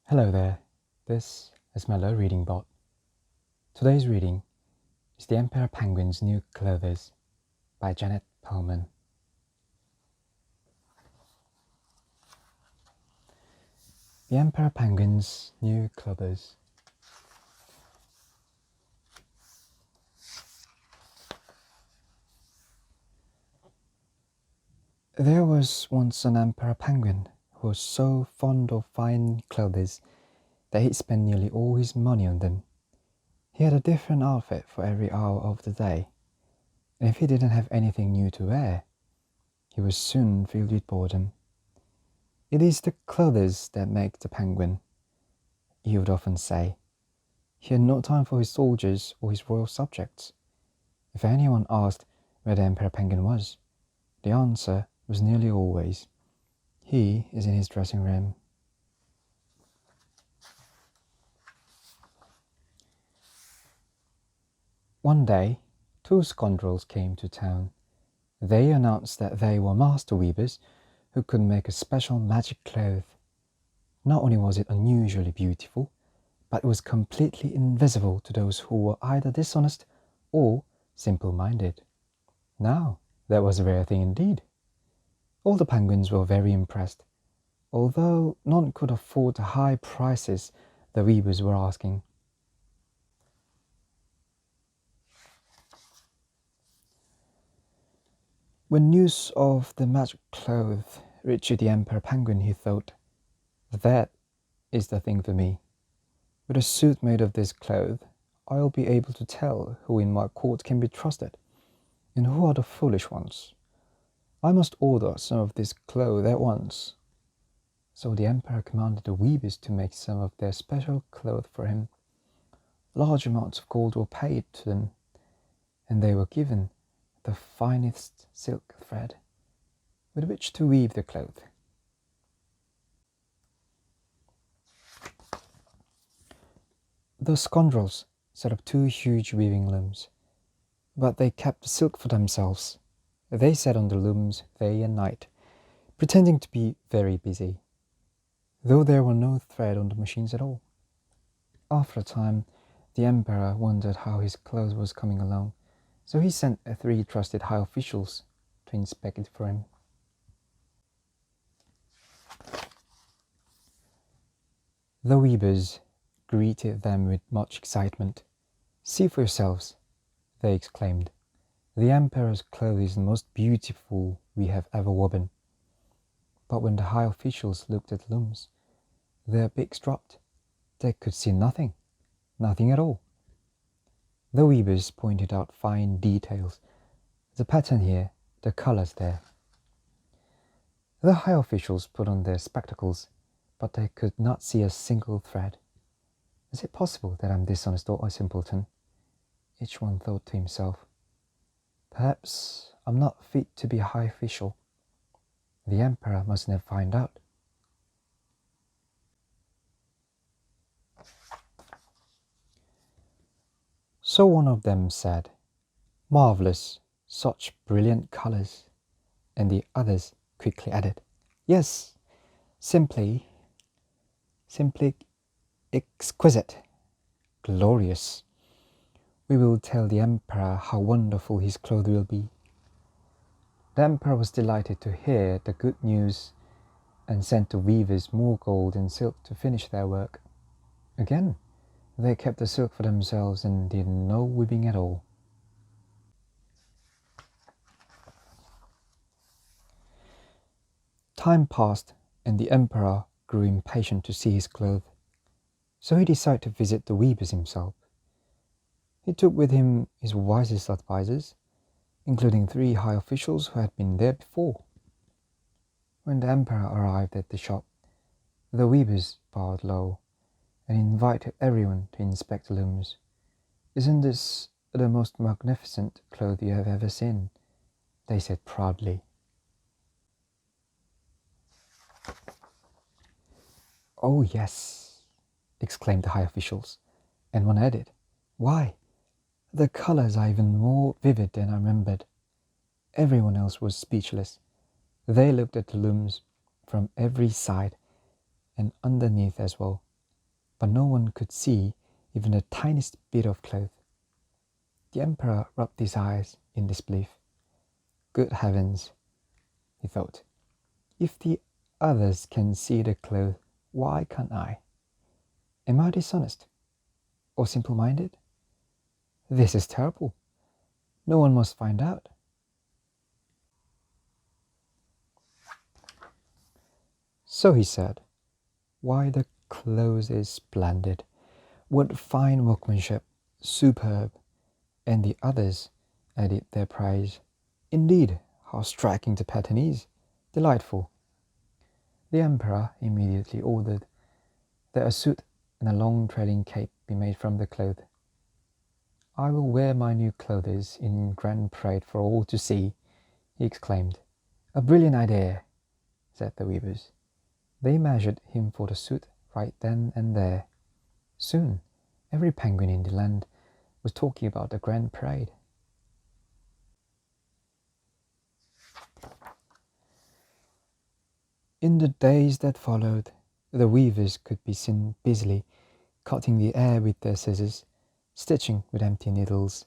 Hello there, this is Mellow Reading Bot. Today's reading is The Emperor Penguin's New Clothes by Janet Pullman. The Emperor Penguin's New Clothes. There was once an Emperor Penguin who was so fond of fine clothes that he spent nearly all his money on them. He had a different outfit for every hour of the day, and if he didn't have anything new to wear, he was soon filled with boredom. "It is the clothes that make the penguin," he would often say. He had no time for his soldiers or his royal subjects. If anyone asked where the Emperor Penguin was, the answer was nearly always, "He is in his dressing room." One day, two scoundrels came to town. They announced that they were master weavers who could make a special magic cloth. Not only was it unusually beautiful, but it was completely invisible to those who were either dishonest or simple-minded. Now, that was a rare thing indeed. All the penguins were very impressed, although none could afford the high prices the weavers were asking. When news of the magic cloth reached the Emperor Penguin, he thought, "That is the thing for me. With a suit made of this cloth, I'll be able to tell who in my court can be trusted, and who are the foolish ones. I must order some of this cloth at once." So the Emperor commanded the weavers to make some of their special cloth for him. Large amounts of gold were paid to them, and they were given the finest silk thread with which to weave the cloth. The scoundrels set up two huge weaving looms, but they kept the silk for themselves. They sat on the looms day and night, pretending to be very busy, though there were no thread on the machines at all. After a time, the Emperor wondered how his cloth was coming along, so he sent three trusted high officials to inspect it for him. The weavers greeted them with much excitement. "See for yourselves," they exclaimed. "The Emperor's cloth is the most beautiful we have ever woven." But when the high officials looked at the looms, their beaks dropped. They could see nothing at all. The weavers pointed out fine details, the pattern here, the colors there. The high officials put on their spectacles, but they could not see a single thread. "Is it possible that I'm dishonest or a simpleton?" each one thought to himself. "Perhaps I'm not fit to be a high official. The Emperor must never find out." So one of them said, "Marvelous, such brilliant colors." And the others quickly added, "Yes, simply exquisite, glorious. We will tell the Emperor how wonderful his clothes will be." The Emperor was delighted to hear the good news and sent the weavers more gold and silk to finish their work. Again, they kept the silk for themselves and did no weaving at all. Time passed, and the Emperor grew impatient to see his clothes, so he decided to visit the weavers himself. He took with him his wisest advisors, including three high officials who had been there before. When the Emperor arrived at the shop, the weavers bowed low and invited everyone to inspect the looms. "Isn't this the most magnificent cloth you have ever seen?" they said proudly. "Oh yes," exclaimed the high officials, and one added, "Why, the colors are even more vivid than I remembered." Everyone else was speechless. They looked at the looms from every side and underneath as well, but no one could see even the tiniest bit of cloth. The emperor rubbed his eyes in disbelief. Good heavens, he thought. If the others can see the cloth, why can't I? Am I dishonest? Or simple-minded? This is terrible. No one must find out. So he said, "Why, the clothes is splendid. What fine workmanship, superb." And the others added their praise. "Indeed, how striking the pattern is. Delightful." The emperor immediately ordered that a suit and a long trailing cape be made from the cloth. "I will wear my new clothes in grand parade for all to see," he exclaimed. "A brilliant idea," said the weavers. They measured him for the suit right then and there. Soon, every penguin in the land was talking about the grand parade. In the days that followed, the weavers could be seen busily cutting the air with their scissors, stitching with empty needles,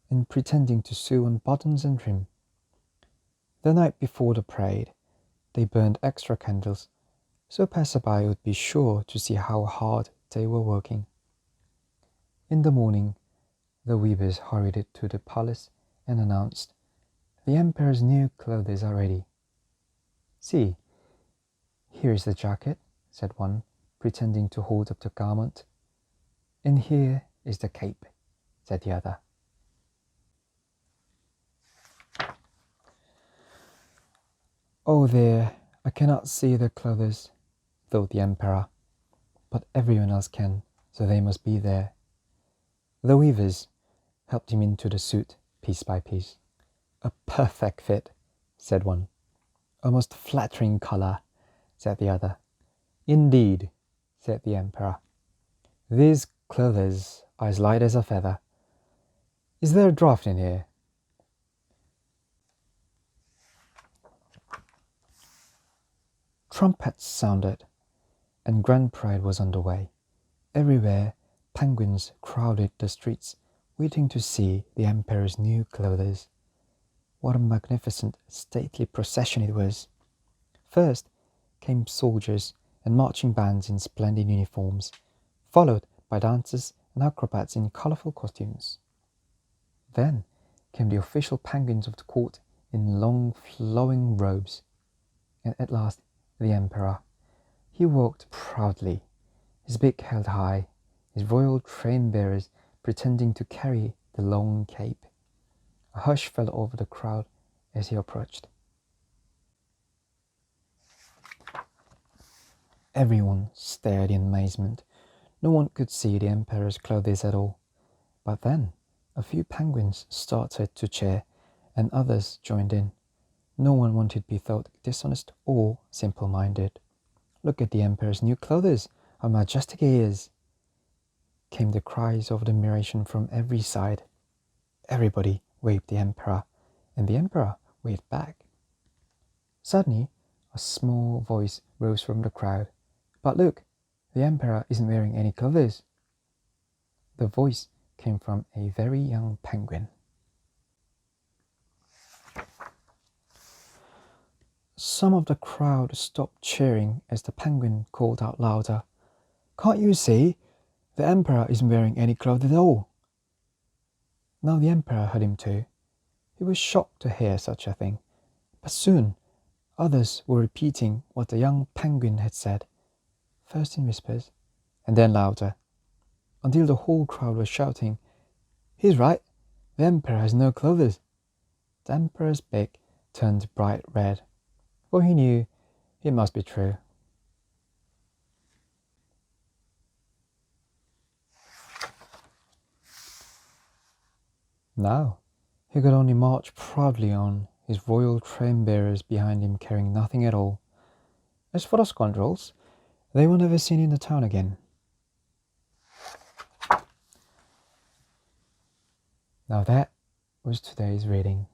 and pretending to sew on buttons and trim. The night before the parade, they burned extra candles, so passerby would be sure to see how hard they were working. In the morning, the weavers hurried it to the palace and announced, "The emperor's new clothes are ready." "See, here is the jacket," said one, pretending to hold up the garment. "And here is the cape," said the other. "Oh dear, I cannot see the clothes," thought the emperor, "but everyone else can, so they must be there." The weavers helped him into the suit piece by piece. "A perfect fit," said one. "A most flattering color," said the other. "Indeed," said the emperor, "these clothes are as light as a feather. Is there a draught in here?" Trumpets sounded, and grand parade was underway. Everywhere, penguins crowded the streets, waiting to see the emperor's new clothes. What a magnificent, stately procession it was! First came soldiers and marching bands in splendid uniforms, followed by dancers and acrobats in colorful costumes. Then came the official penguins of the court in long flowing robes, and at last the emperor. He walked proudly, his beak held high, his royal train-bearers pretending to carry the long cape. A hush fell over the crowd as he approached. Everyone stared in amazement. No one could see the emperor's clothes at all. But then a few penguins started to cheer, and others joined in. No one wanted to be thought dishonest or simple-minded. "Look at the emperor's new clothes! How majestic he is!" came the cries of admiration from every side. Everybody waved the emperor, and the emperor waved back. Suddenly, a small voice rose from the crowd. "But look, the emperor isn't wearing any clothes." The voice came from a very young penguin. Some of the crowd stopped cheering as the penguin called out louder, "Can't you see? The emperor isn't wearing any clothes at all." Now the emperor heard him too. He was shocked to hear such a thing, but soon others were repeating what the young penguin had said, first in whispers and then louder, until the whole crowd was shouting, "He's right, the emperor has no clothes." The emperor's beak turned bright red, for he knew it must be true. Now he could only march proudly on, his royal train-bearers behind him carrying nothing at all. As for the scoundrels, they were never seen in the town again. Now that was today's reading.